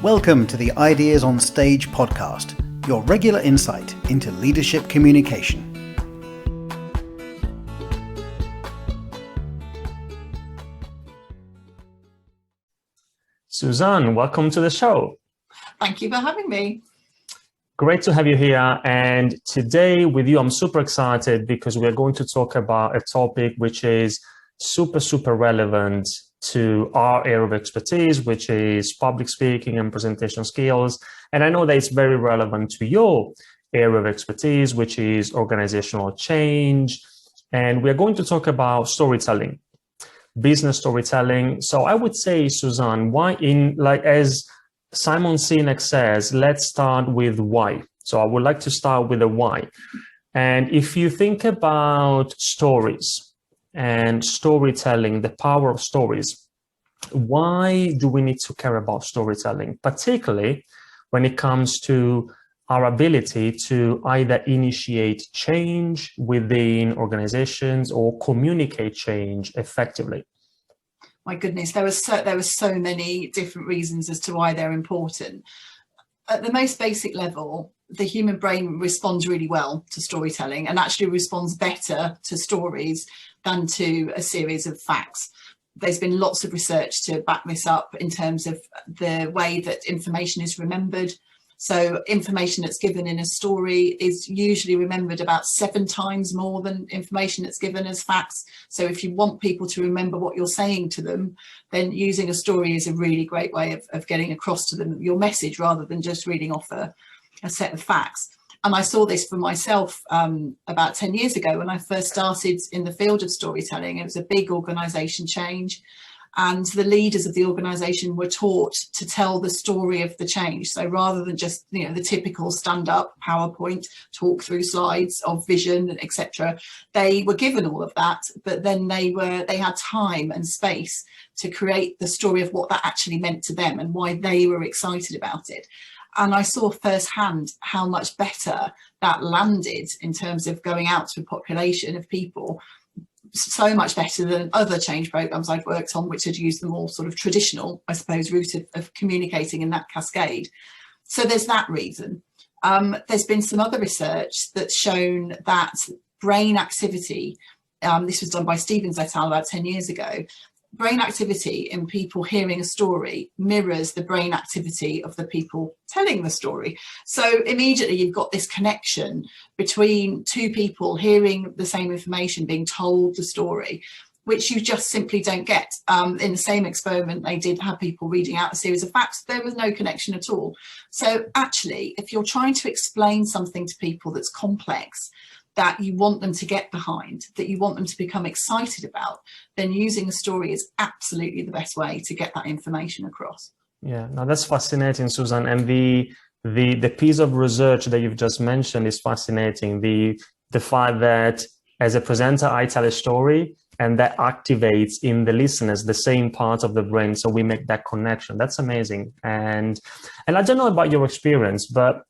Welcome to the Ideas on Stage podcast, your regular insight into leadership communication. Susanne, welcome to the show. Thank you for having me. Great to have you here. And today with you, I'm super excited because we're going to talk about a topic which is super relevant to our area of expertise, which is public speaking and presentation skills. And I know that it's very relevant to your area of expertise, which is organizational change. And we're going to talk about storytelling, business storytelling. So I would say, Susanne, as Simon Sinek says, let's start with why. So I would like to start with the why. And if you think about stories and storytelling, the power of stories, why do we need to care about storytelling, particularly when it comes to our ability to either initiate change within organizations or communicate change effectively? My goodness, there were so many different reasons as to why they're important. At the most basic level, the human brain responds really well to storytelling and actually responds better to stories than to a series of facts. There's been lots of research to back this up in terms of the way that information is remembered. So information that's given in a story is usually remembered about 7 times more than information that's given as facts. So if you want people to remember what you're saying to them, then using a story is a really great way of getting across to them your message rather than just reading off a set of facts. And I saw this for myself about 10 years ago when I first started in the field of storytelling. It was a big organisation change. And the leaders of the organisation were taught to tell the story of the change. So rather than just, the typical stand-up PowerPoint, talk through slides of vision, etc., they were given all of that, but then they had time and space to create the story of what that actually meant to them and why they were excited about it. And I saw firsthand how much better that landed in terms of going out to a population of people. So much better than other change programs I'd worked on, which had used the more sort of traditional, I suppose, route of communicating in that cascade. So there's that reason. There's been some other research that's shown that brain activity, this was done by Stevens et al. About 10 years ago, brain activity in people hearing a story mirrors the brain activity of the people telling the story. So immediately you've got this connection between two people hearing the same information, being told the story, which you just simply don't get. In the same experiment, they did have people reading out a series of facts. There was no connection at all. So actually, if you're trying to explain something to people that's complex, that you want them to get behind, that you want them to become excited about, then using a story is absolutely the best way to get that information across. Yeah, no, that's fascinating, Susanne. And the piece of research that you've just mentioned is fascinating. The fact that as a presenter, I tell a story and that activates in the listeners the same part of the brain. So we make that connection. That's amazing. And I don't know about your experience, but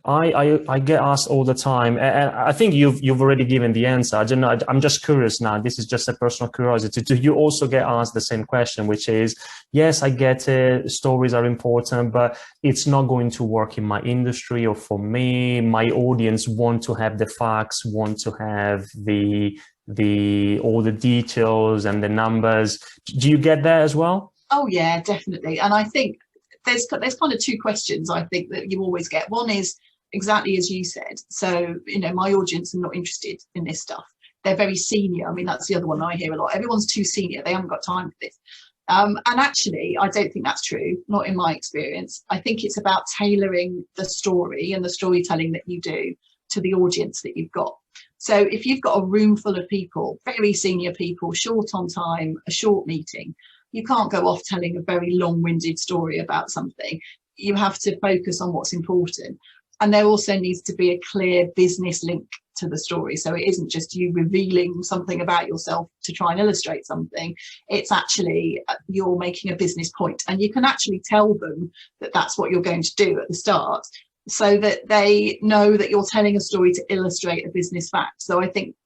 I get asked all the time, and I think you've already given the answer. I don't know. I'm just curious now. This is just a personal curiosity. Do you also get asked the same question, which is, yes, I get it. Stories are important, but it's not going to work in my industry or for me. My audience want to have the facts, want to have all the details and the numbers. Do you get that as well? Oh yeah, definitely. And I think there's kind of 2 questions I think that you always get. One is exactly as you said. So, my audience are not interested in this stuff. They're very senior. I mean, that's the other one I hear a lot. Everyone's too senior. They haven't got time for this. And actually, I don't think that's true, not in my experience. I think it's about tailoring the story and the storytelling that you do to the audience that you've got. So if you've got a room full of people, very senior people, short on time, a short meeting, you can't go off telling a very long-winded story about something. You have to focus on what's important. And there also needs to be a clear business link to the story. So it isn't just you revealing something about yourself to try and illustrate something. It's actually you're making a business point, and you can actually tell them that that's what you're going to do at the start, so that they know that you're telling a story to illustrate a business fact. So I think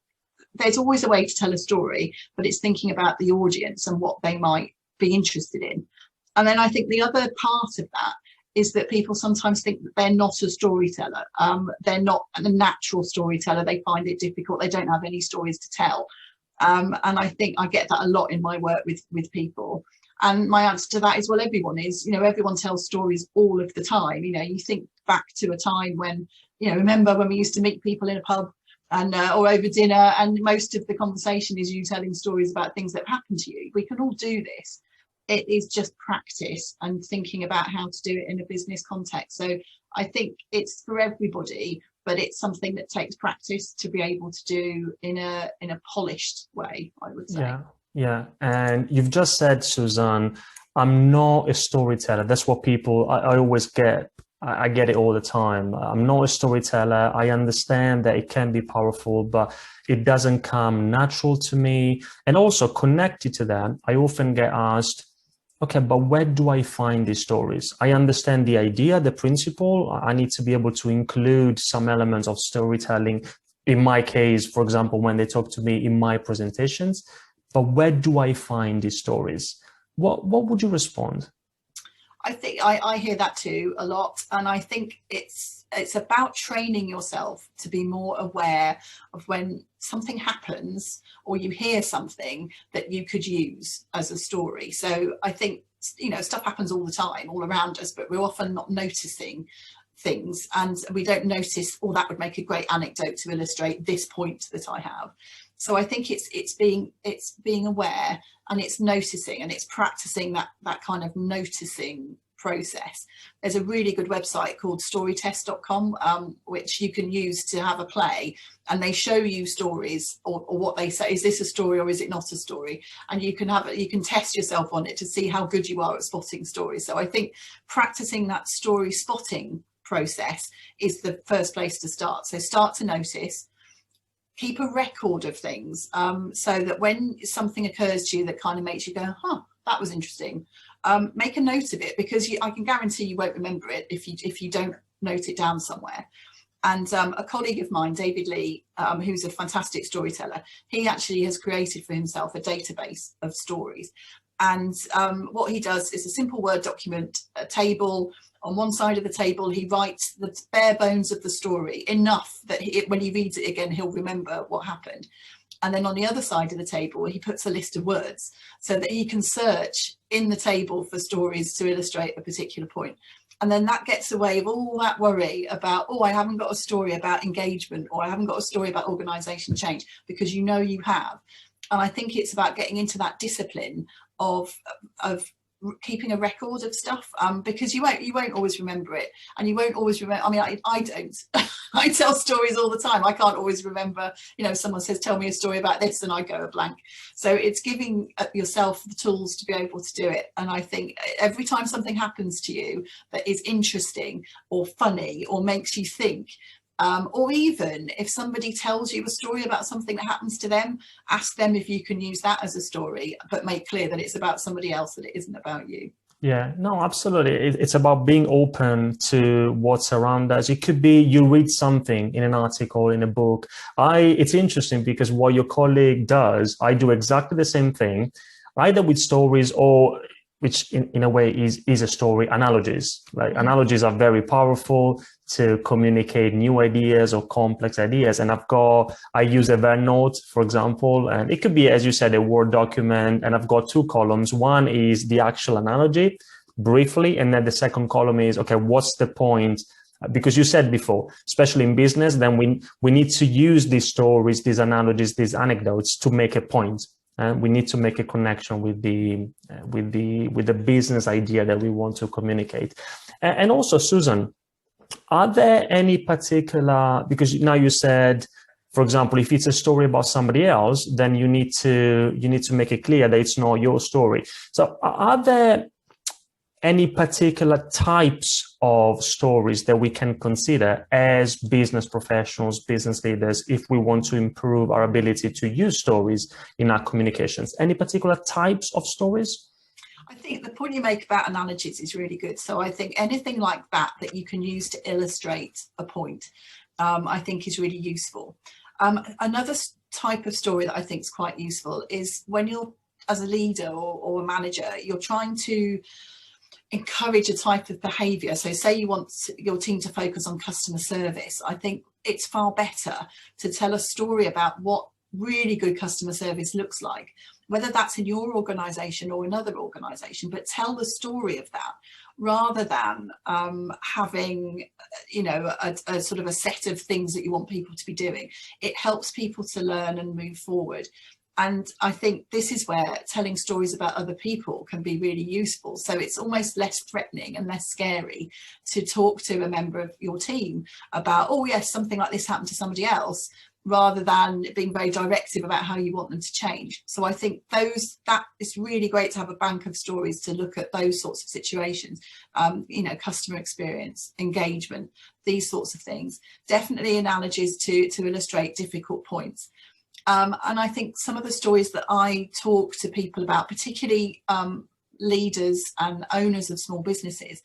there's always a way to tell a story, but it's thinking about the audience and what they might be interested in. And then I think the other part of that is that people sometimes think that they're not a storyteller. They're not a natural storyteller. They find it difficult. They don't have any stories to tell. And I think I get that a lot in my work with people. And my answer to that is, well, everyone is, everyone tells stories all of the time. You think back to a time when, remember when we used to meet people in a pub and or over dinner, and most of the conversation is you telling stories about things that have happened to you. We can all do this. It is just practice and thinking about how to do it in a business context. So I think it's for everybody, but it's something that takes practice to be able to do in a polished way, I would say. Yeah. And you've just said, Susanne, I'm not a storyteller. That's what people, I always get. I get it all the time. I'm not a storyteller. I understand that it can be powerful, but it doesn't come natural to me. And also connected to that, I often get asked, okay, but where do I find these stories? I understand the idea, the principle. I need to be able to include some elements of storytelling. In my case, for example, when they talk to me in my presentations, but where do I find these stories? What would you respond? I think I hear that too a lot, and I think it's about training yourself to be more aware of when something happens or you hear something that you could use as a story. So I think stuff happens all the time all around us, but we're often not noticing things, and we don't notice, oh, that would make a great anecdote to illustrate this point that I have. So I think it's being aware, and it's noticing, and it's practicing that kind of noticing process. There's a really good website called storytest.com, which you can use to have a play, and they show you stories or what they say, is this a story or is it not a story? And you can test yourself on it to see how good you are at spotting stories. So I think practicing that story spotting process is the first place to start. So start to notice. Keep a record of things, so that when something occurs to you that kind of makes you go, that was interesting, make a note of it, because I can guarantee you won't remember it if you don't note it down somewhere. And a colleague of mine, David Lee, who's a fantastic storyteller, he actually has created for himself a database of stories. And what he does is a simple Word document, a table. On one side of the table, he writes the bare bones of the story, enough that when he reads it again, he'll remember what happened. And then on the other side of the table, he puts a list of words so that he can search in the table for stories to illustrate a particular point. And then that gets away with all that worry about, I haven't got a story about engagement, or I haven't got a story about organisation change, because you have. And I think it's about getting into that discipline of keeping a record of stuff, because you won't always remember it, and you won't always remember. I mean, I don't. I tell stories all the time. I can't always remember. Someone says, "Tell me a story about this," and I go a blank. So it's giving yourself the tools to be able to do it. And I think every time something happens to you that is interesting or funny or makes you think, or even if somebody tells you a story about something that happens to them, ask them if you can use that as a story, but make clear that it's about somebody else, that it isn't about you. Yeah, no, absolutely. It's about being open to what's around us. It could be you read something in an article, in a book. It's interesting because what your colleague does, I do exactly the same thing, either with stories or, which in a way is a story, analogies. Like analogies are very powerful to communicate new ideas or complex ideas. And I use Evernote, for example, and it could be, as you said, a Word document. And I've got two columns. One is the actual analogy briefly. And then the second column is, okay, what's the point? Because you said before, especially in business, then we need to use these stories, these analogies, these anecdotes to make a point. And we need to make a connection with the business idea that we want to communicate. And also, Susan, are there any particular, because now you said, for example, if it's a story about somebody else, then you need to make it clear that it's not your story. So are there any particular types of stories that we can consider as business professionals, business leaders, if we want to improve our ability to use stories in our communications? Any particular types of stories? I think the point you make about analogies is really good. So I think anything like that you can use to illustrate a point, I think is really useful. Another type of story that I think is quite useful is when you're, as a leader or a manager, you're trying to encourage a type of behaviour. So say you want your team to focus on customer service, I think it's far better to tell a story about what really good customer service looks like, whether that's in your organisation or another organisation, but tell the story of that rather than having, you know, a sort of a set of things that you want people to be doing. It helps people to learn and move forward. And I think this is where telling stories about other people can be really useful. So it's almost less threatening and less scary to talk to a member of your team about, oh yes, something like this happened to somebody else, rather than being very directive about how you want them to change. So I think that it's really great to have a bank of stories to look at those sorts of situations, you know, customer experience, engagement, these sorts of things. Definitely analogies to illustrate difficult points. And I think some of the stories that I talk to people about, particularly leaders and owners of small businesses,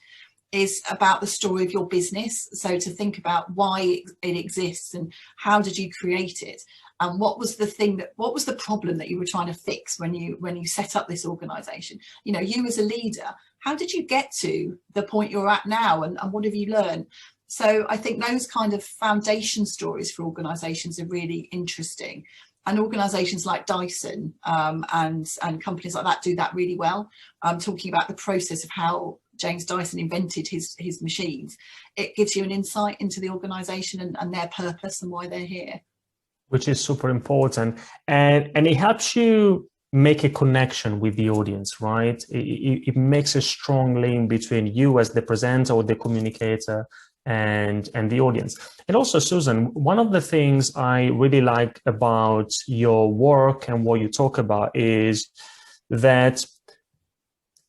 is about the story of your business. So to think about why it exists and how did you create it, and what was the problem that you were trying to fix when you set up this organization. You know, you as a leader, how did you get to the point you're at now, and what have you learned? So I think those kind of foundation stories for organizations are really interesting. And organisations like Dyson and companies like that do that really well. Talking about the process of how James Dyson invented his machines, it gives you an insight into the organisation and their purpose and why they're here. Which is super important. And it helps you make a connection with the audience, right? It makes a strong link between you as the presenter or the communicator and the audience. And also, Susan, one of the things I really like about your work and what you talk about is that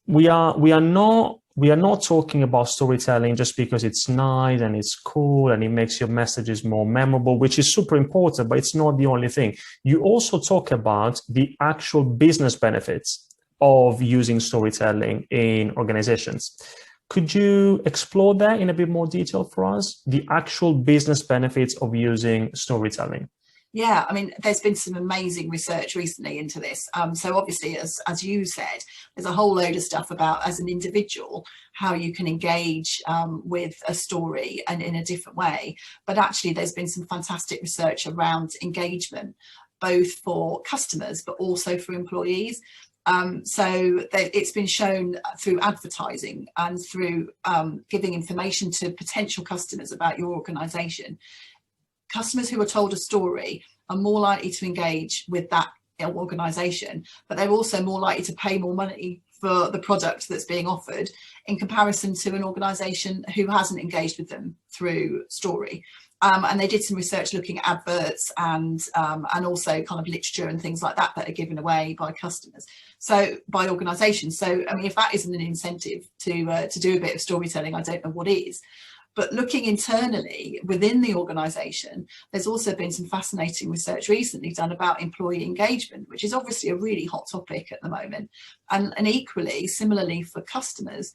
we are not talking about storytelling just because it's nice and it's cool and it makes your messages more memorable, which is super important, but it's not the only thing. You also talk about the actual business benefits of using storytelling in organizations. Could you explore that in a bit more detail for us, the actual business benefits of using storytelling? Yeah, I mean, there's been some amazing research recently into this. So obviously, as you said, there's a whole load of stuff about, as an individual, how you can engage with a story and in a different way. But actually, there's been some fantastic research around engagement, both for customers, but also for employees. So it's been shown through advertising and through giving information to potential customers about your organisation. Customers who are told a story are more likely to engage with that organisation, but they're also more likely to pay more money for the product that's being offered in comparison to an organisation who hasn't engaged with them through story. And they did some research looking at adverts and also kind of literature and things like that are given away by customers, so by organisations. So I mean, if that isn't an incentive to do a bit of storytelling, I don't know what is. But looking internally within the organisation, there's also been some fascinating research recently done about employee engagement, which is obviously a really hot topic at the moment. And equally, similarly for customers,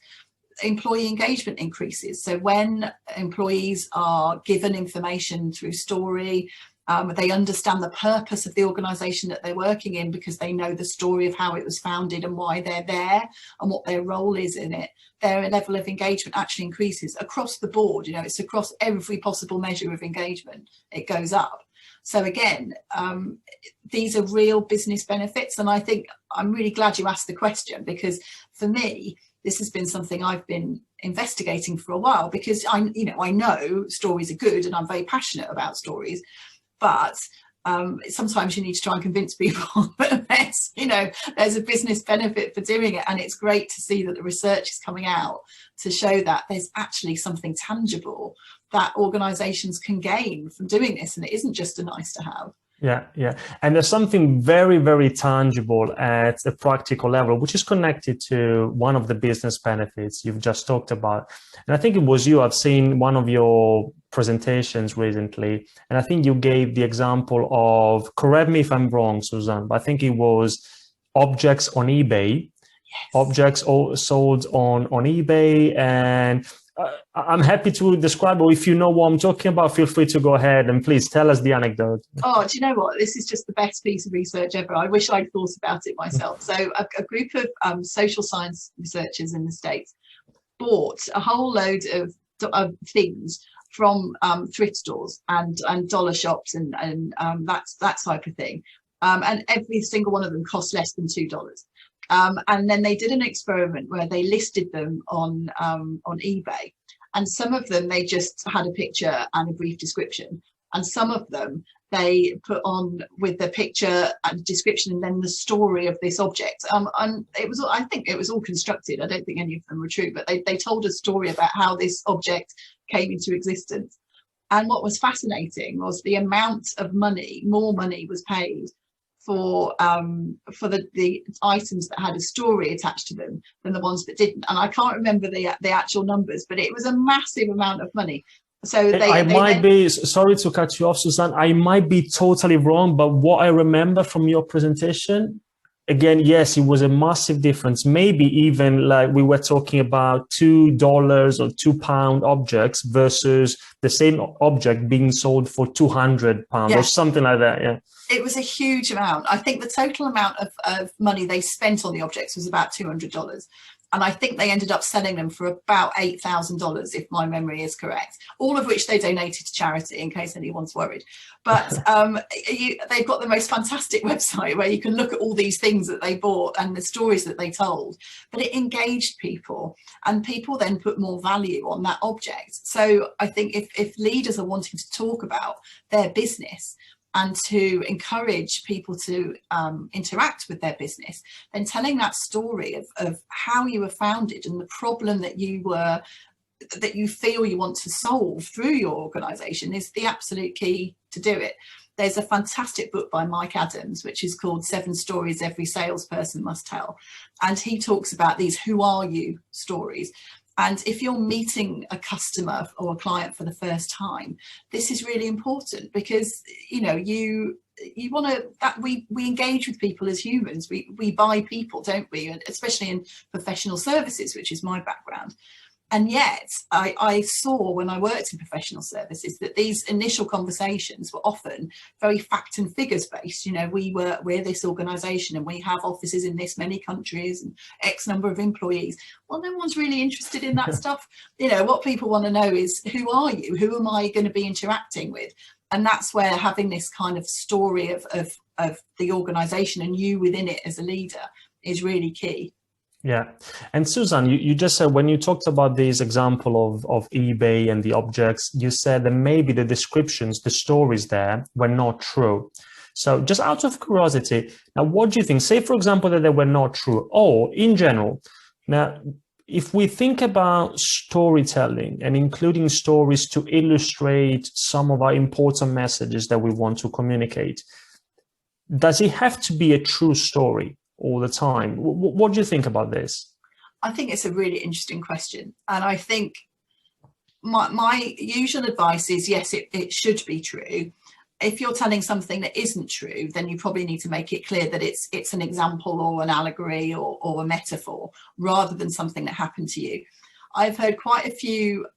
employee engagement increases. So when employees are given information through story, they understand the purpose of the organisation that they're working in because they know the story of how it was founded and why they're there and what their role is in it. Their level of engagement actually increases across the board. You know, it's across every possible measure of engagement. It goes up. So again, these are real business benefits. And I think I'm really glad you asked the question, because for me, this has been something I've been investigating for a while, because I know stories are good and I'm very passionate about stories. But sometimes you need to try and convince people that there's a business benefit for doing it. And it's great to see that the research is coming out to show that there's actually something tangible that organisations can gain from doing this. And it isn't just a nice to have. Yeah. And there's something very, very tangible at a practical level, which is connected to one of the business benefits you've just talked about. And I think it was you, I've seen one of your presentations recently, and I think you gave the example of, correct me if I'm wrong, Susanne, but I think it was objects on eBay. Yes. Objects sold on eBay. And I'm happy to describe, or if you know what I'm talking about, feel free to go ahead and please tell us the anecdote. Oh, do you know what? This is just the best piece of research ever. I wish I'd thought about it myself. So a group of social science researchers in the States bought a whole load of things from thrift stores and dollar shops and that type of thing, and every single one of them cost less than $2. And then they did an experiment where they listed them on eBay, and some of them they just had a picture and a brief description, and some of them they put on with the picture and description and then the story of this object. And it was, I think it was all constructed. I don't think any of them were true, but they told a story about how this object came into existence. And what was fascinating was the amount of money, more money was paid for the items that had a story attached to them than the ones that didn't. And I can't remember the actual numbers, but it was a massive amount of money. So I might be, sorry to cut you off, Susanne, I might be totally wrong, but what I remember from your presentation, again, yes, it was a massive difference. Maybe even like we were talking about $2 or £2 objects versus the same object being sold for £200 or something like that. Yeah. It was a huge amount. I think the total amount of money they spent on the objects was about $200. And I think they ended up selling them for about $8,000, if my memory is correct, all of which they donated to charity, in case anyone's worried. But they've got the most fantastic website where you can look at all these things that they bought and the stories that they told. But it engaged people, and people then put more value on that object. So I think if leaders are wanting to talk about their business and to encourage people to interact with their business, then telling that story of how you were founded and the problem that you feel you want to solve through your organization is the absolute key to do it. There's a fantastic book by Mike Adams, which is called 7 Stories Every Salesperson Must Tell. And he talks about these who are you stories. And if you're meeting a customer or a client for the first time, this is really important, because you want to, that we engage with people as humans. We buy people, don't we? And especially in professional services, which is my background. And yet I saw when I worked in professional services that these initial conversations were often very fact and figures based. We're this organization and we have offices in this many countries and X number of employees. Well, no one's really interested in that stuff. What people want to know is, who are you? Who am I going to be interacting with? And that's where having this kind of story of the organization and you within it as a leader is really key. Yeah. And Susanne, you just said, when you talked about this example of eBay and the objects, you said that maybe the descriptions, the stories there were not true. So just out of curiosity, now what do you think? Say, for example, that they were not true, or in general. Now, if we think about storytelling and including stories to illustrate some of our important messages that we want to communicate, does it have to be a true story all the time? What do you think about this? I think it's a really interesting question. And I think my usual advice is, yes, it should be true. If you're telling something that isn't true, then you probably need to make it clear that it's an example or an allegory or a metaphor, rather than something that happened to you. I've heard quite a few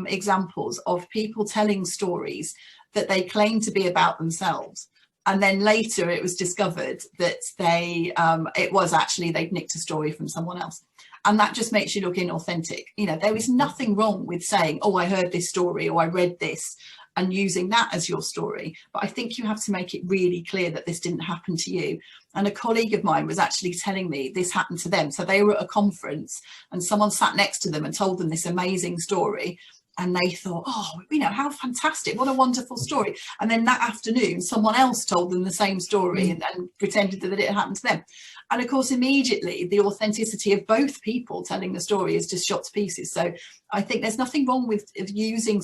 examples of people telling stories that they claim to be about themselves. And then later it was discovered that it was actually they'd nicked a story from someone else. And that just makes you look inauthentic. There is nothing wrong with saying, oh, I heard this story or I read this, and using that as your story. But I think you have to make it really clear that this didn't happen to you. And a colleague of mine was actually telling me this happened to them. So they were at a conference and someone sat next to them and told them this amazing story. And they thought, oh, how fantastic, what a wonderful story. And then that afternoon, someone else told them the same story and pretended that it happened to them. And of course, immediately, the authenticity of both people telling the story is just shot to pieces. So I think there's nothing wrong with using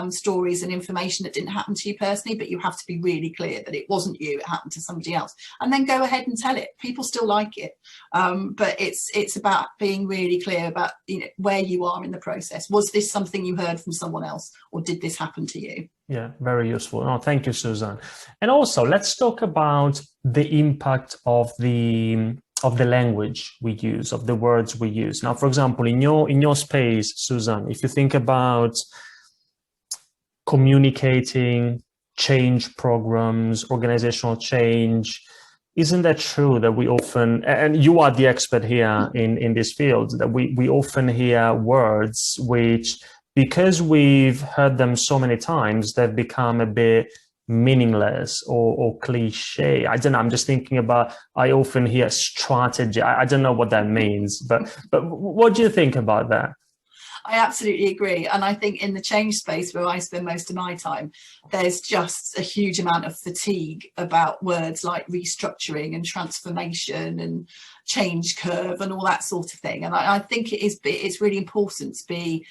stories and information that didn't happen to you personally, but you have to be really clear that it wasn't you, it happened to somebody else, and then go ahead and tell it. People still like it, but it's about being really clear about where you are in the process. Was this something you heard from someone else, or did this happen to you? Yeah, very useful. No, thank you, Susanne. And also, let's talk about the impact of the language we use, of the words we use. Now, for example, in your space, Susanne, if you think about communicating change programs, organizational change, isn't that true that we often, and you are the expert here in this field, that we often hear words which, because we've heard them so many times, they've become a bit meaningless or cliche. I don't know. I'm just thinking about, I often hear strategy. I don't know what that means, but what do you think about that? I absolutely agree. And I think in the change space where I spend most of my time, there's just a huge amount of fatigue about words like restructuring and transformation and change curve and all that sort of thing. And I think it's really important to be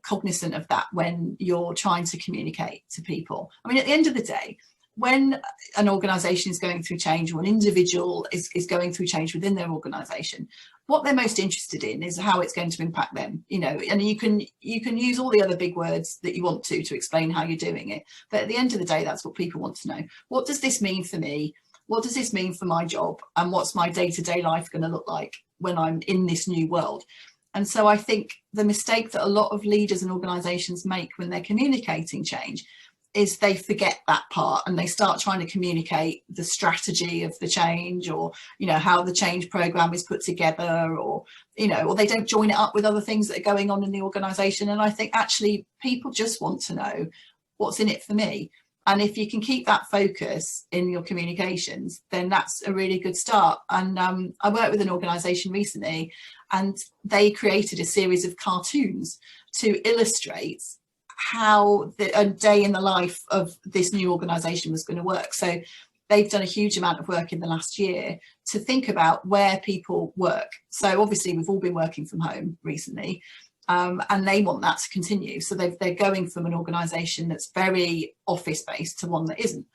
cognizant of that when you're trying to communicate to people. I mean, at the end of the day, when an organization is going through change, or an individual is going through change within their organization, what they're most interested in is how it's going to impact them, you know. And you can use all the other big words that you want to explain how you're doing it, but at the end of the day, that's what people want to know. What does this mean for me? What does this mean for my job? And what's my day-to-day life going to look like when I'm in this new world? And so I think the mistake that a lot of leaders and organizations make when they're communicating change is they forget that part, and they start trying to communicate the strategy of the change, or, you know, how the change program is put together, or, you know, or they don't join it up with other things that are going on in the organization. And I think actually people just want to know what's in it for me. And if you can keep that focus in your communications, then that's a really good start. And I worked with an organization recently, and they created a series of cartoons to illustrate how a day in the life of this new organization was going to work. So they've done a huge amount of work in the last year to think about where people work. So obviously we've all been working from home recently, and they want that to continue. So they're going from an organization that's very office based to one that isn't.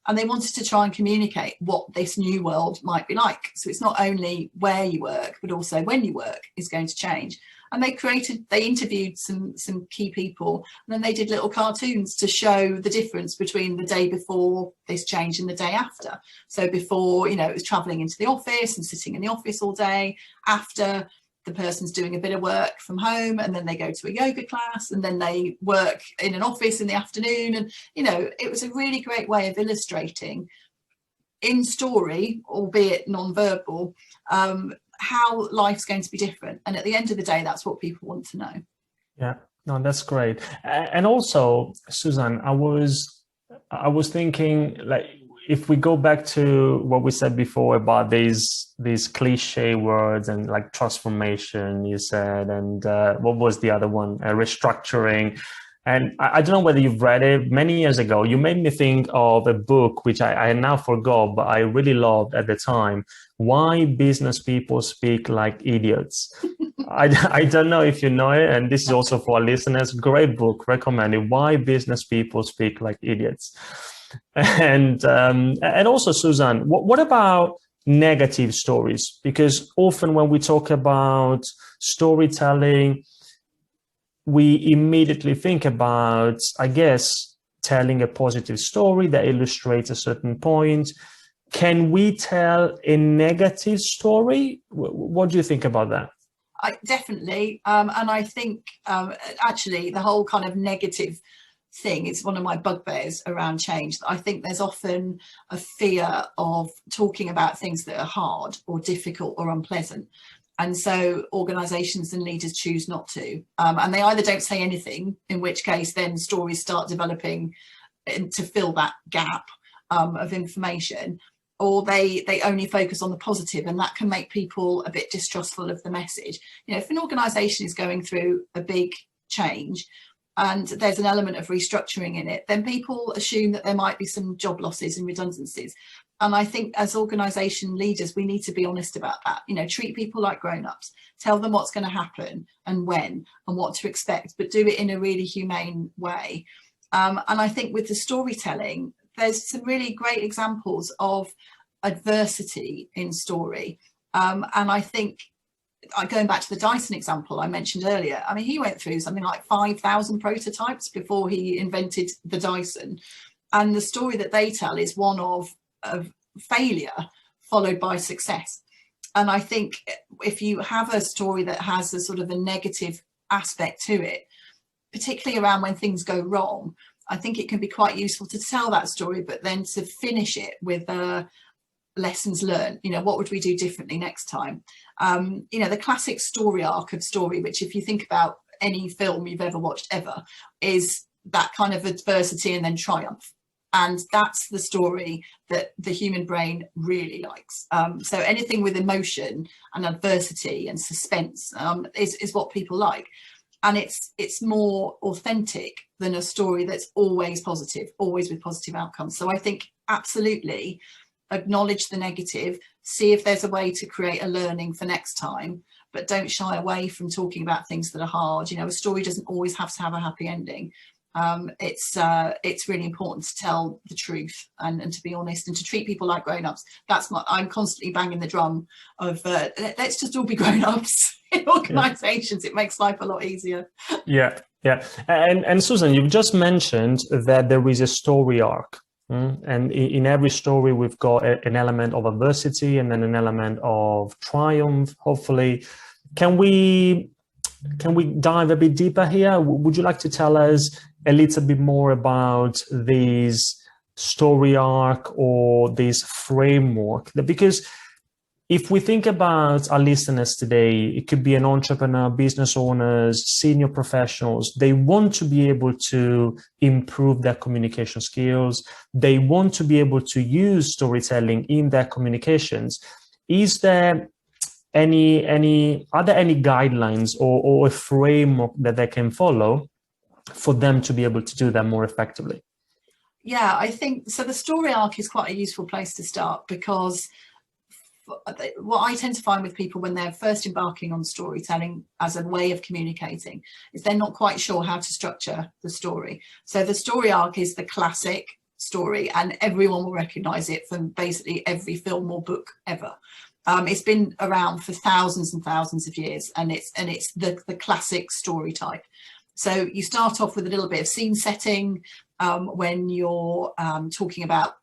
And they wanted to try and communicate what this new world might be like. So it's not only where you work, but also when you work is going to change. And they interviewed some key people, and then they did little cartoons to show the difference between the day before this change and the day after. So before, you know, it was traveling into the office and sitting in the office all day. After, the person's doing a bit of work from home, and then they go to a yoga class, and then they work in an office in the afternoon. And, you know, it was a really great way of illustrating in story, albeit non-verbal, how life's going to be different. And at the end of the day, that's what people want to know. Yeah, no, that's great. And also, Susanne, I was thinking, like, if we go back to what we said before about these cliche words, and like transformation, you said, and what was the other one? Restructuring. And I don't know whether you've read it. Many years ago, you made me think of a book, which I now forgot, but I really loved at the time. Why Business People Speak Like Idiots. I don't know if you know it, and this is also for our listeners. Great book, recommended. Why Business People Speak Like Idiots. And also, Susanne, what about negative stories? Because often when we talk about storytelling, we immediately think about, I guess, telling a positive story that illustrates a certain point. Can we tell a negative story? What do you think about that? Definitely. And I think actually the whole kind of negative thing is one of my bugbears around change. I think there's often a fear of talking about things that are hard or difficult or unpleasant. And so organisations and leaders choose not to. And they either don't say anything, in which case then stories start developing to fill that gap of information, or they only focus on the positive, and that can make people a bit distrustful of the message. You know, if an organisation is going through a big change and there's an element of restructuring in it, then people assume that there might be some job losses and redundancies. And I think as organisation leaders, we need to be honest about that. You know, treat people like grown-ups, tell them what's going to happen and when and what to expect, but do it in a really humane way. And I think with the storytelling, there's some really great examples of adversity in story. And I think, going back to the Dyson example I mentioned earlier, I mean, he went through something like 5,000 prototypes before he invented the Dyson. And the story that they tell is one of failure followed by success. And I think if you have a story that has a sort of a negative aspect to it, particularly around when things go wrong, I think it can be quite useful to tell that story, but then to finish it with a lessons learned. What would we do differently next time? The classic story arc of story, which if you think about any film you've ever watched ever, is that kind of adversity and then triumph. And that's the story that the human brain really likes. So anything with emotion and adversity and suspense is what people like. And it's more authentic than a story that's always positive, always with positive outcomes. So I think absolutely acknowledge the negative, see if there's a way to create a learning for next time, but don't shy away from talking about things that are hard. A story doesn't always have to have a happy ending. It's really important to tell the truth and to be honest and to treat people like grown-ups. I'm constantly banging the drum of let's just all be grown-ups in organizations. It makes life a lot easier. Yeah. And Susan, you've just mentioned that there is a story arc. And in every story, we've got an element of adversity and then an element of triumph, hopefully. Can we dive a bit deeper here? Would you like to tell us a little bit more about this story arc or this framework? Because if we think about our listeners today, it could be an entrepreneur, business owners, senior professionals. They want to be able to improve their communication skills. They want to be able to use storytelling in their communications. Is there are there any guidelines or a framework that they can follow for them to be able to do that more effectively? Yeah, I think so. The story arc is quite a useful place to start, because what I tend to find with people when they're first embarking on storytelling as a way of communicating is they're not quite sure how to structure the story. So the story arc is the classic story, and everyone will recognize it from basically every film or book ever. It's been around for thousands and thousands of years, and it's the classic story type. So you start off with a little bit of scene setting when you're talking about.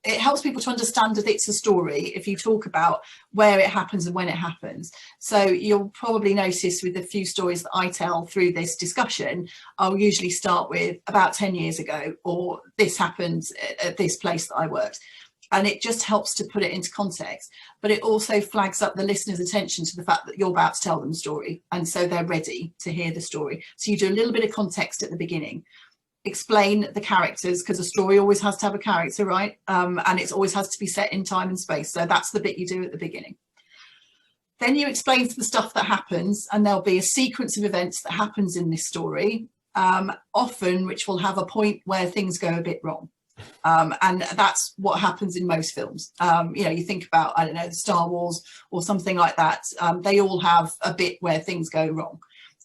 It helps people to understand that it's a story if you talk about where it happens and when it happens. So you'll probably notice with the few stories that I tell through this discussion, I'll usually start with about 10 years ago, or this happened at this place that I worked. And it just helps to put it into context, but it also flags up the listener's attention to the fact that you're about to tell them a story. And so they're ready to hear the story. So you do a little bit of context at the beginning. Explain the characters, because a story always has to have a character, right? And it always has to be set in time and space. So that's the bit you do at the beginning. Then you explain the stuff that happens, and there'll be a sequence of events that happens in this story, often which will have a point where things go a bit wrong. And that's what happens in most films. You think about, I don't know, Star Wars or something like that. They all have a bit where things go wrong.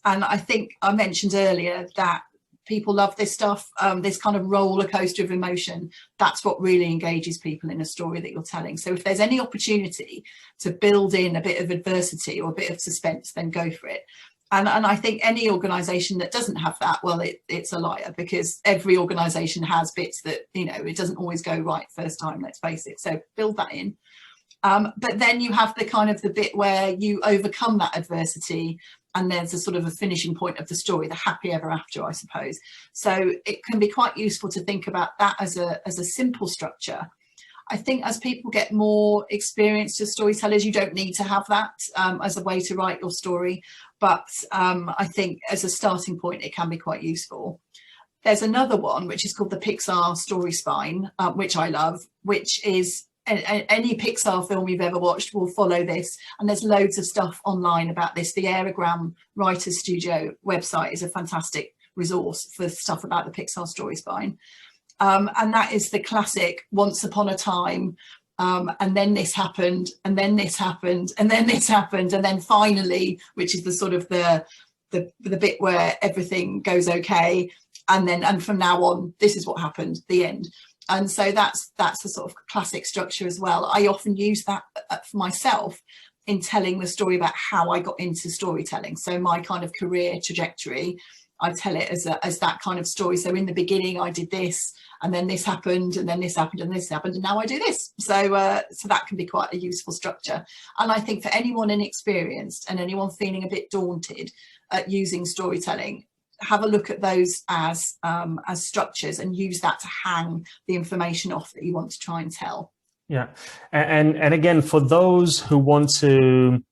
And I think I mentioned earlier that people love this stuff, this kind of roller coaster of emotion. That's what really engages people in a story that you're telling. So if there's any opportunity to build in a bit of adversity or a bit of suspense, then go for it. And I think any organisation that doesn't have that, well, it's a liar, because every organisation has bits that, it doesn't always go right first time, let's face it. So build that in. But then you have the kind of the bit where you overcome that adversity, and there's a sort of a finishing point of the story, the happy ever after, I suppose. So it can be quite useful to think about that as a simple structure. I think as people get more experienced as storytellers, you don't need to have that as a way to write your story. But I think as a starting point, it can be quite useful. There's another one, which is called the Pixar story spine, which I love, which is any Pixar film you've ever watched will follow this. And there's loads of stuff online about this. The Aerogram Writers Studio website is a fantastic resource for stuff about the Pixar story spine. And that is the classic once upon a time, and then this happened, and then this happened, and then this happened, and then finally, which is the sort of the bit where everything goes okay, and from now on, this is what happened, the end. And so that's a sort of classic structure as well. I often use that for myself in telling the story about how I got into storytelling. So my kind of career trajectory, I tell it as that kind of story. So in the beginning, I did this, and then this happened, and then this happened, and this happened, and now I do this. So that can be quite a useful structure. And I think for anyone inexperienced and anyone feeling a bit daunted at using storytelling, have a look at those as structures and use that to hang the information off that you want to try and tell. Yeah. And again, for those who want to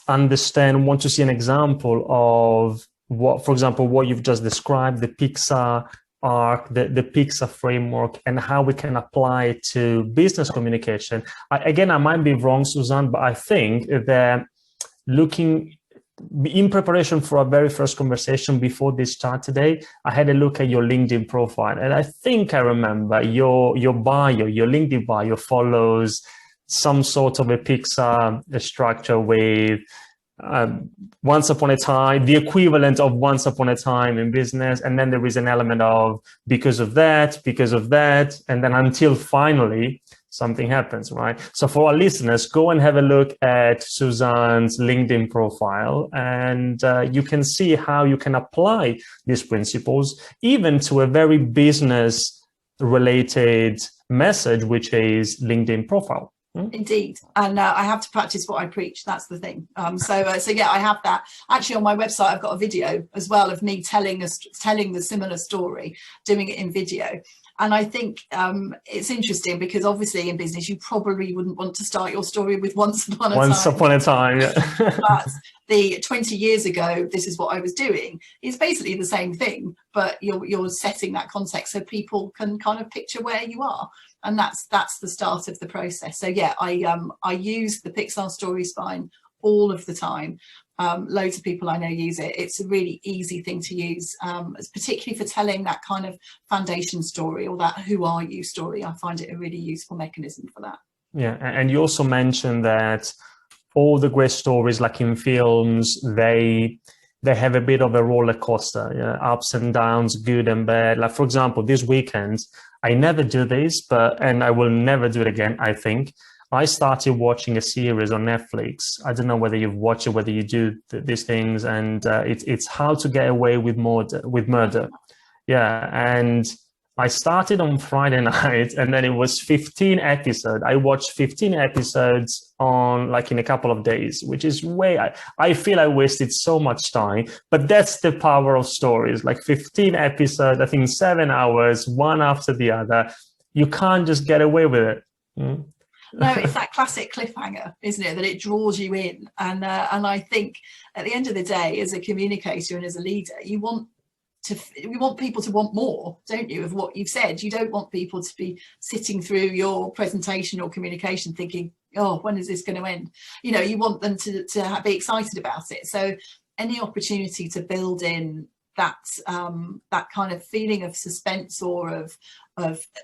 understand, want to see an example of what, for example, what you've just described, the Pixar arc, the Pixar framework, and how we can apply it to business communication. I might be wrong, Susanne, but I think that looking in preparation for our very first conversation before this chat today, I had a look at your LinkedIn profile, and I think I remember your bio, your LinkedIn bio follows some sort of a Pixar structure with once upon a time, the equivalent of once upon a time in business, and then there is an element of because of that, and then until finally something happens, right? So for our listeners, go and have a look at Susanne's LinkedIn profile, and you can see how you can apply these principles even to a very business related message, which is LinkedIn profile. Indeed, and I have to practice what I preach. That's the thing. So yeah, I have that. Actually, on my website, I've got a video as well of me telling the similar story, doing it in video. And I think it's interesting because obviously in business, you probably wouldn't want to start your story with once upon a time. Yeah. But the 20 years ago, this is what I was doing. It's basically the same thing, but you're setting that context so people can kind of picture where you are. And that's the start of the process. So yeah, I use the Pixar story spine all of the time. Loads of people I know use it. It's a really easy thing to use, particularly for telling that kind of foundation story or that who are you story. I find it a really useful mechanism for that. Yeah, and you also mentioned that all the great stories, like in films, they have a bit of a roller coaster, ups and downs, good and bad. Like, for example, this weekend, I never do this, and I will never do it again, I think. I started watching a series on Netflix. I don't know whether you've watched it, whether you do these things, and it's How to Get Away with Murder. Yeah, and I started on Friday night, and then it was 15 episodes. I watched 15 episodes in a couple of days, which is I feel I wasted so much time, but that's the power of stories. Like 15 episodes, I think 7 hours, one after the other. You can't just get away with it. No, it's that classic cliffhanger, isn't it? That it draws you in. And I think at the end of the day, as a communicator and as a leader, you want people to want more, don't you, of what you've said. You don't want people to be sitting through your presentation or communication thinking, oh, when is this going to end? You want them to be excited about it. So any opportunity to build in that kind of feeling of suspense or of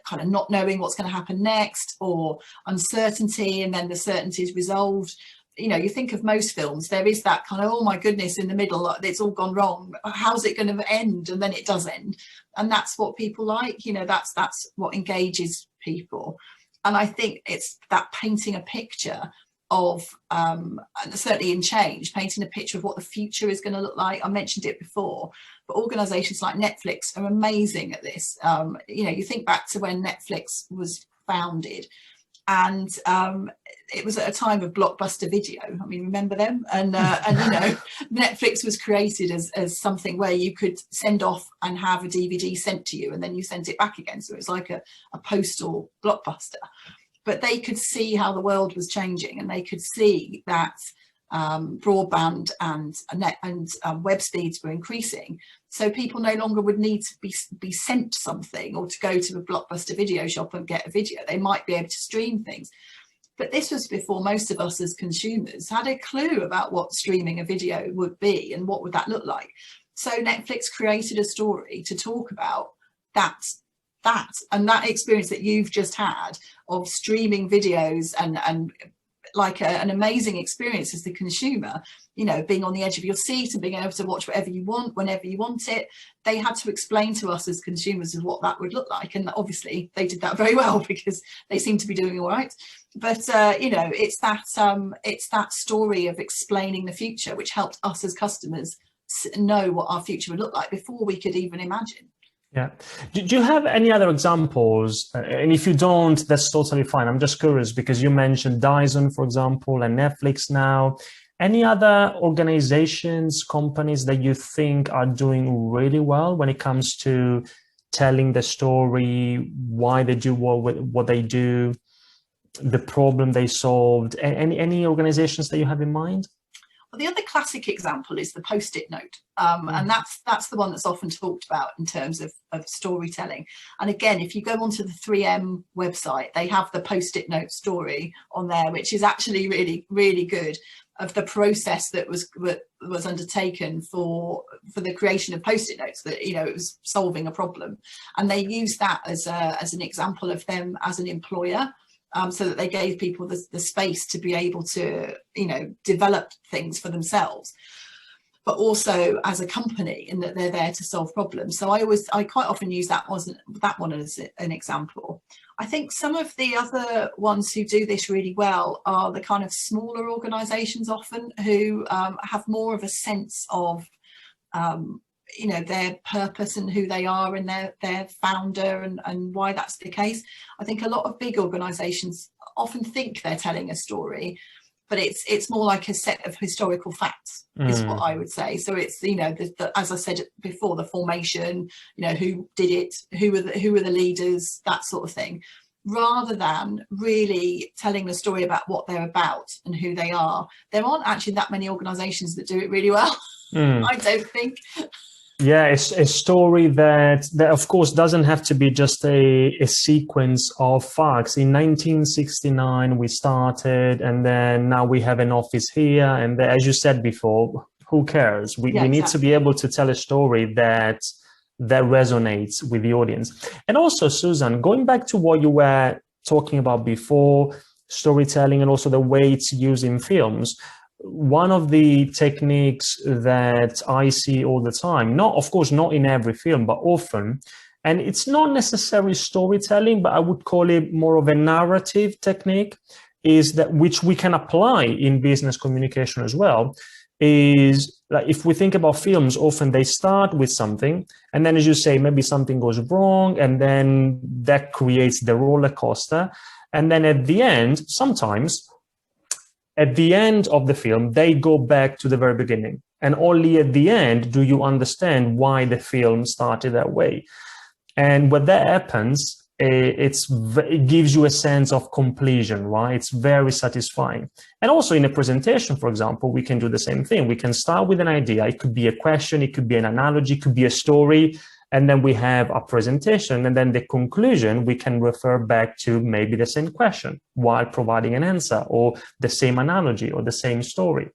kind of not knowing what's going to happen next, or uncertainty, and then the certainty is resolved. You think of most films, there is that kind of, oh my goodness, in the middle, it's all gone wrong. How's it going to end? And then it does end. And that's what people like, that's what engages people. And I think it's that painting a picture of, certainly in change, painting a picture of what the future is going to look like. I mentioned it before, but organizations like Netflix are amazing at this. You think back to when Netflix was founded, and it was at a time of Blockbuster Video. I mean, remember them? And Netflix was created as something where you could send off and have a DVD sent to you, and then you sent it back again. So it was like a postal Blockbuster. But they could see how the world was changing, and they could see that broadband and web speeds were increasing. So people no longer would need to be sent something or to go to a Blockbuster Video shop and get a video. They might be able to stream things. But this was before most of us as consumers had a clue about what streaming a video would be and what would that look like. So Netflix created a story to talk about that experience that you've just had of streaming videos and like an amazing experience as the consumer, being on the edge of your seat and being able to watch whatever you want, whenever you want it. They had to explain to us as consumers of what that would look like. And obviously they did that very well because they seem to be doing all right. But, it's that story of explaining the future, which helped us as customers know what our future would look like before we could even imagine. Yeah. Do you have any other examples? And if you don't, that's totally fine. I'm just curious because you mentioned Dyson, for example, and Netflix now. Any other organizations, companies that you think are doing really well when it comes to telling the story, why they do what they do? the problem they solved? Any organizations that you have in mind? Well, the other classic example is the Post-it note, and that's the one that's often talked about in terms of storytelling. And again, if you go onto the 3M website, they have the Post-it note story on there, which is actually really, really good, of the process that was undertaken for the creation of Post-it notes. That, you know, it was solving a problem, and they use that as an example of them as an employer. So that they gave people the space to be able to, you know, develop things for themselves, but also as a company, in that they're there to solve problems. So I quite often use that one as an example. I think some of the other ones who do this really well are the kind of smaller organisations, often, who have more of a sense of you know, their purpose and who they are, and their founder, and why that's the case. I think a lot of big organisations often think they're telling a story, but it's more like a set of historical facts, is what I would say. So it's, you know, as I said before, the formation, you know, who did it, who were the leaders, that sort of thing, rather than really telling the story about what they're about and who they are. There aren't actually that many organisations that do it really well. I don't think. Yeah, it's a story that of course doesn't have to be just a sequence of facts. In 1969 we started, and then now we have an office here, and as you said before, who cares? We need to be able to tell a story that resonates with the audience. And also, Susanne, going back to what you were talking about before, storytelling and also the way it's used in films, one of the techniques that I see all the time, of course not in every film, but often, and it's not necessarily storytelling, but I would call it more of a narrative technique, is that, which we can apply in business communication as well, is like, if we think about films, often they start with something, and then, as you say, maybe something goes wrong, and then that creates the roller coaster. And then at the end, sometimes at the end of the film, they go back to the very beginning. And only at the end do you understand why the film started that way. And when that happens, it gives you a sense of completion, right? It's very satisfying. And also in a presentation, for example, we can do the same thing. We can start with an idea. It could be a question, it could be an analogy, it could be a story. And then we have a presentation, and then the conclusion, we can refer back to maybe the same question while providing an answer, or the same analogy, or the same story.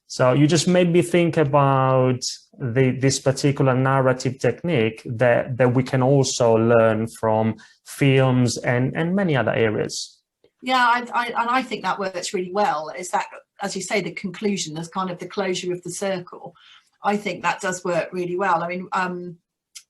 So you just made me think about this particular narrative technique that we can also learn from films and many other areas. Yeah, I think that works really well. Is that, as you say, the conclusion, there's kind of the closure of the circle. I think that does work really well. I mean,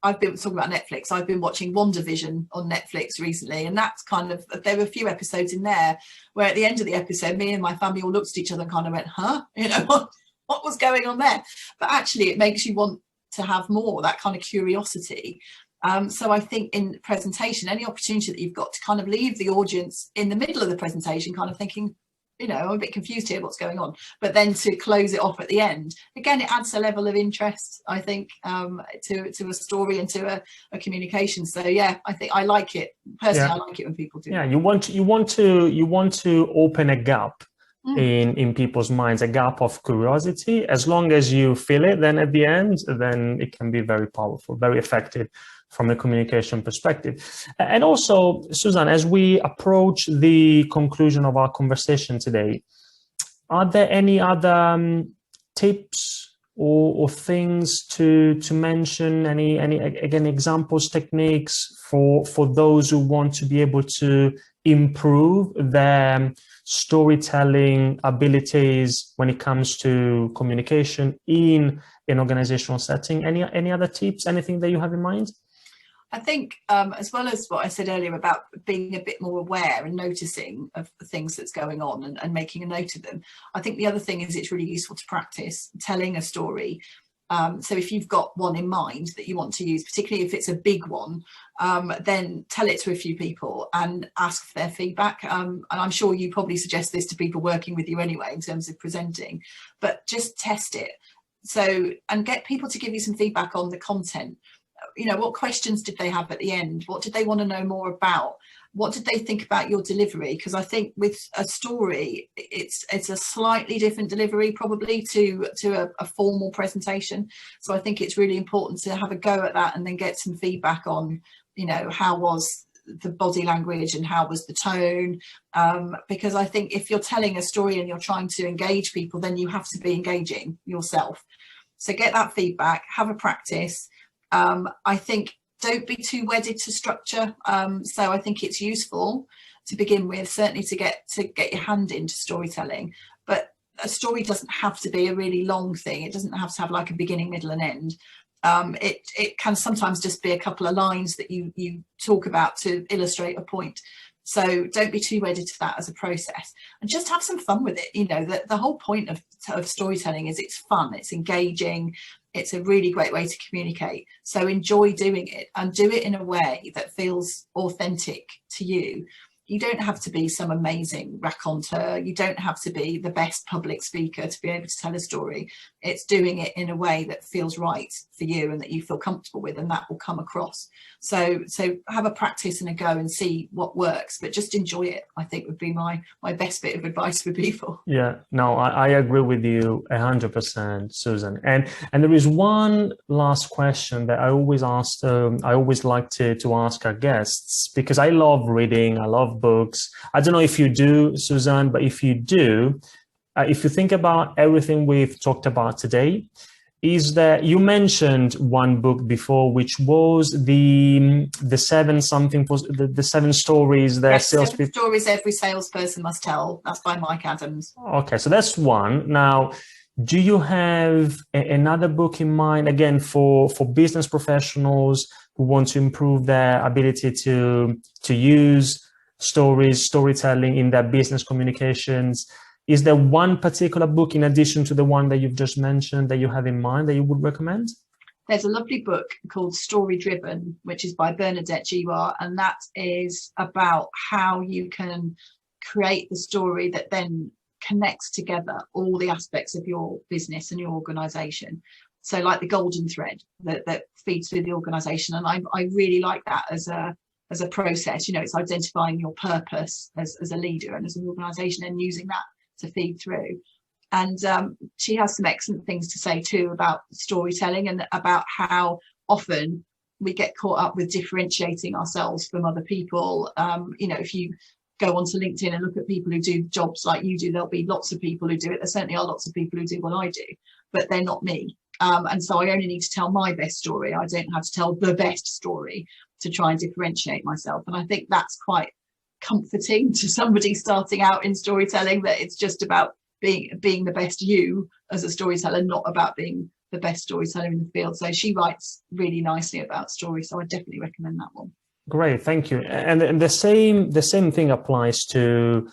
I've been talking about Netflix. I've been watching WandaVision on Netflix recently, and that's kind of, there were a few episodes in there where at the end of the episode, me and my family all looked at each other and kind of went, huh? You know, what was going on there? But actually it makes you want to have more, that kind of curiosity. So I think in presentation, any opportunity that you've got to kind of leave the audience in the middle of the presentation kind of thinking, you know, I'm a bit confused here, what's going on? But then to close it off at the end, again, it adds a level of interest, I think, to a story and to a communication. So yeah, I think I like it personally. I like it when people do. Yeah, you want to open a gap in people's minds, a gap of curiosity. As long as you feel it, then at the end, then it can be very powerful, very effective from a communication perspective. And also, Susanne, as we approach the conclusion of our conversation today, are there any other tips or things to mention? Any again, examples, techniques for those who want to be able to improve their storytelling abilities when it comes to communication in an organizational setting? Any other tips, anything that you have in mind? I think as well as what I said earlier about being a bit more aware and noticing of the things that's going on and making a note of them, I think the other thing is it's really useful to practice telling a story. So if you've got one in mind that you want to use, particularly if it's a big one, then tell it to a few people and ask for their feedback. And I'm sure you probably suggest this to people working with you anyway in terms of presenting, but just test it. So, and get people to give you some feedback on the content. what questions did they have at the end? What did they want to know more about? What did they think about your delivery? Because I think with a story, it's a slightly different delivery probably to a formal presentation. So I think it's really important to have a go at that and then get some feedback on, how was the body language and how was the tone, because I think if you're telling a story and you're trying to engage people, then you have to be engaging yourself. So get that feedback, have a practice. I think don't be too wedded to structure. So I think it's useful to begin with, certainly to get your hand into storytelling, but a story doesn't have to be a really long thing. It doesn't have to have like a beginning, middle and end. It can sometimes just be a couple of lines that you talk about to illustrate a point. So don't be too wedded to that as a process, and just have some fun with it. The whole point of storytelling is it's fun, it's engaging, it's a really great way to communicate. So enjoy doing it and do it in a way that feels authentic to you. You don't have to be some amazing raconteur. You don't have to be the best public speaker to be able to tell a story. It's doing it in a way that feels right for you and that you feel comfortable with, and that will come across. So have a practice and a go and see what works, but just enjoy it, I think would be my best bit of advice for people. Yeah, no, I agree with you 100%, Susan. And there is one last question that I always ask. I always like to ask our guests, because I love reading. I love books. I don't know if you do, Susanne, but if you do, if you think about everything we've talked about today, is that you mentioned one book before, which was the 7 something, the 7 stories that salespeople. 7 stories every salesperson must tell. That's by Mike Adams. Okay, so that's one. Now, do you have another book in mind, again, for business professionals who want to improve their ability to use storytelling in their business communications? Is there one particular book in addition to the one that you've just mentioned that you have in mind that you would recommend? There's a lovely book called Story Driven, which is by Bernadette Giroir, and that is about how you can create the story that then connects together all the aspects of your business and your organization. So like the golden thread that feeds through the organization. And I really like that as a process. It's identifying your purpose as a leader and as an organization, and using that to feed through. And she has some excellent things to say too about storytelling and about how often we get caught up with differentiating ourselves from other people. If you go onto LinkedIn and look at people who do jobs like you do, there'll be lots of people who do it. There certainly are lots of people who do what I do, but they're not me. And so I only need to tell my best story. I don't have to tell the best story to try and differentiate myself. And I think that's quite comforting to somebody starting out in storytelling, that it's just about being the best you as a storyteller, not about being the best storyteller in the field. So she writes really nicely about stories, so I definitely recommend that one. Great, thank you. And the same thing applies to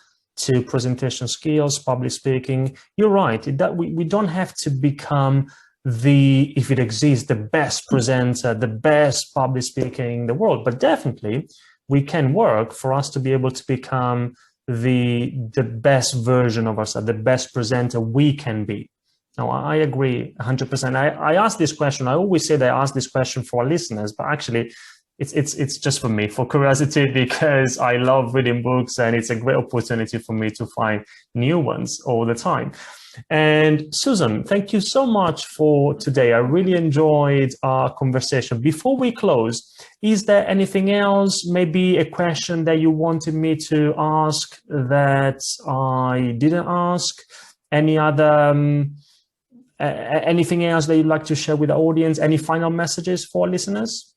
presentation skills, public speaking. You're right, that we don't have to become if it exists, the best presenter, the best public speaker in the world, but definitely we can work for us to be able to become the best version of ourselves, the best presenter we can be. Now, I agree 100%. I ask this question. I always say that I ask this question for our listeners, but actually it's just for me, for curiosity, because I love reading books and it's a great opportunity for me to find new ones all the time. And Susan, thank you so much for today. I really enjoyed our conversation. Before we close, is there anything else, maybe a question that you wanted me to ask that I didn't ask? Any other, anything else that you'd like to share with the audience? Any final messages for listeners?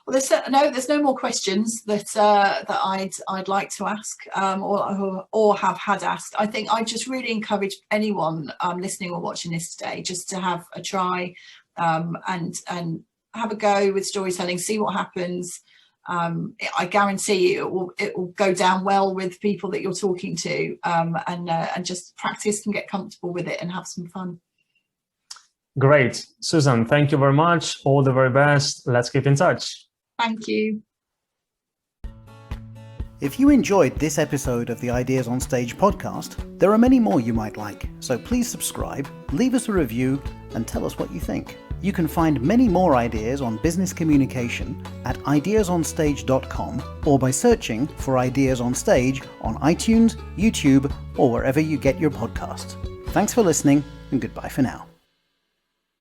Well, there's no more questions that I'd like to ask or have had asked. I think I just really encourage anyone listening or watching this today just to have a try and have a go with storytelling. See what happens. I guarantee you it will go down well with people that you're talking to, and just practice and get comfortable with it and have some fun. Great, Susan. Thank you very much. All the very best. Let's keep in touch. Thank you. If you enjoyed this episode of the Ideas on Stage podcast, there are many more you might like, so please subscribe, leave us a review, and tell us what you think. You can find many more ideas on business communication at ideasonstage.com or by searching for Ideas on Stage on iTunes, YouTube, or wherever you get your podcasts. Thanks for listening, and goodbye for now.